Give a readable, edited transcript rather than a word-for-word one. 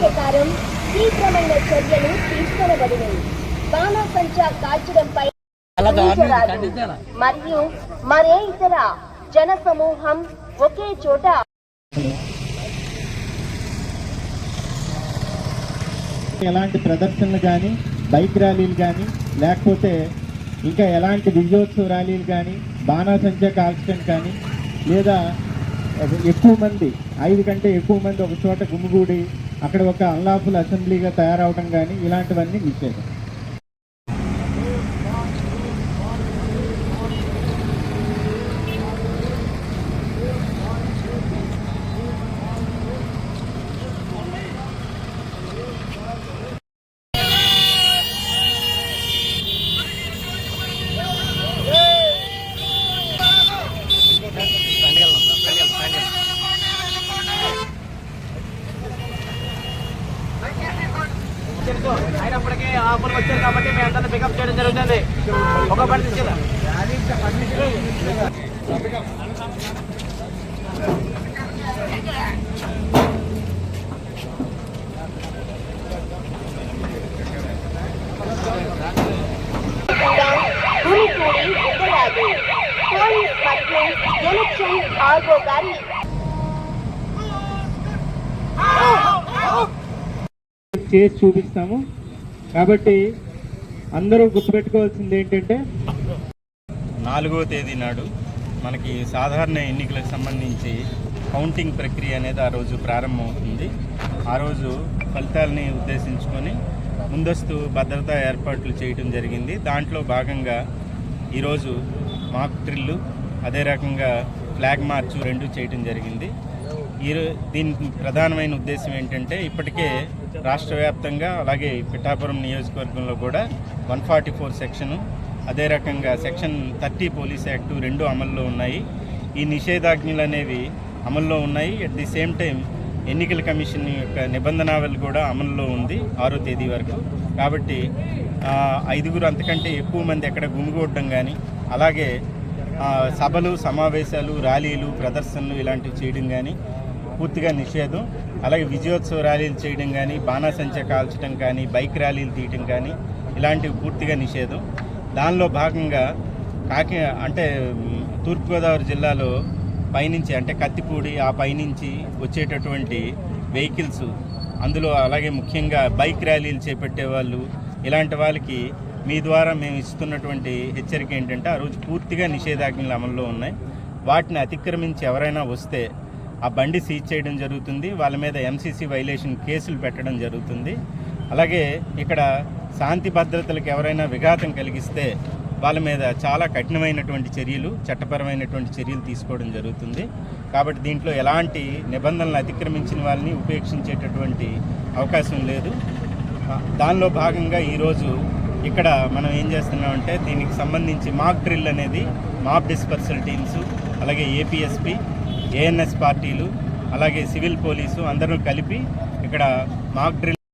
ప్రకారం తీవ్రమైన చర్యలు తీసుకొనబడినవి. బాణాసంచా కాల్చడంపై మరియు మరే ఇతర జన సమూహం ఒకే చోట ఎలాంటి ప్రదర్శనలు కానీ, బైక్ ర్యాలీలు కానీ, లేకపోతే ఇంకా ఎలాంటి విజయోత్సవ ర్యాలీలు కానీ, బాణాసంచా కాల్చడం కానీ, లేదా ఎక్కువ మంది 5 కంటే ఎక్కువ మంది ఒక చోట గుమిగూడి అక్కడ ఒక అన్లాఫుల్ అసెంబ్లీగా తయారవడం కానీ ఇలాంటివన్నీ నిషేధం. అయినప్పటికీ ఆఫర్లు వచ్చారు కాబట్టి మేము అందరినీ పికప్ చేయడం జరుగుతుంది. ఒక పని తీసుకెళ్ళా చేసి చూపిస్తాము. కాబట్టి అందరూ గుర్తుపెట్టుకోవాల్సింది ఏంటంటే 4వ తేదీ నాడు మనకి సాధారణ ఎన్నికలకు సంబంధించి కౌంటింగ్ ప్రక్రియ అనేది ఆ రోజు ప్రారంభమవుతుంది. ఆ రోజు ఫలితాలని ఉద్దేశించుకొని ముందస్తు భద్రతా ఏర్పాట్లు చేయడం జరిగింది. దాంట్లో భాగంగా ఈరోజు మాక్ డ్రిల్లు, అదే రకంగా ఫ్లాగ్ మార్చు 2 చేయడం జరిగింది. దీని ప్రధానమైన ఉద్దేశం ఏంటంటే ఇప్పటికే రాష్ట్ర వ్యాప్తంగా అలాగే పిఠాపురం నియోజకవర్గంలో కూడా 144 సెక్షను, అదే రకంగా సెక్షన్ 30 పోలీస్ యాక్టు 2 అమల్లో ఉన్నాయి. ఈ నిషేధాజ్ఞలు అనేవి అమల్లో ఉన్నాయి. అట్ ది సేమ్ టైం ఎన్నికల కమిషన్ యొక్క నిబంధనావళి కూడా అమల్లో ఉంది 6వ తేదీ వరకు. కాబట్టి 5 అంతకంటే ఎక్కువ మంది ఎక్కడ గుమిగూడడం కానీ, అలాగే సభలు, సమావేశాలు, ర్యాలీలు, ప్రదర్శనలు ఇలాంటివి చేయడం కానీ పూర్తిగా నిషేధం. అలాగే విజయోత్సవ ర్యాలీలు చేయడం కానీ, బాణాసంచా కాల్చడం కానీ, బైక్ ర్యాలీలు తీయటం కానీ ఇలాంటివి పూర్తిగా నిషేధం. దానిలో భాగంగా తూర్పుగోదావరి జిల్లాలో పైనుంచి అంటే కత్తిపూడి ఆ పైనుంచి వచ్చేటటువంటి వెహికల్స్, అందులో అలాగే ముఖ్యంగా బైక్ ర్యాలీలు చేపట్టే వాళ్ళు, ఇలాంటి వాళ్ళకి మీ ద్వారా మేము ఇస్తున్నటువంటి హెచ్చరిక ఏంటంటే ఆ రోజు పూర్తిగా నిషేధాజ్ఞలు అమల్లో ఉన్నాయి. వాటిని అతిక్రమించి ఎవరైనా వస్తే ఆ బండి సీజ్ చేయడం జరుగుతుంది. వాళ్ళ మీద ఎంసీసీ వైలేషన్ కేసులు పెట్టడం జరుగుతుంది. అలాగే ఇక్కడ శాంతి భద్రతలకు ఎవరైనా విఘాతం కలిగిస్తే వాళ్ళ మీద చాలా కఠినమైనటువంటి చర్యలు, చట్టపరమైనటువంటి చర్యలు తీసుకోవడం జరుగుతుంది. కాబట్టి దీంట్లో ఎలాంటి నిబంధనలు అతిక్రమించిన వాళ్ళని ఉపేక్షించేటటువంటి అవకాశం లేదు. దానిలో భాగంగా ఈరోజు ఇక్కడ మనం ఏం చేస్తున్నామంటే దీనికి సంబంధించి మాక్ డ్రిల్ అనేది మాబ్ డిస్పర్సల్ టీమ్స్, అలాగే ఏపీఎస్పీ, ఏఎన్ఎస్ పార్టీలు, అలాగే సివిల్ పోలీసు అందరూ కలిపి ఇక్కడ మాక్ డ్రిల్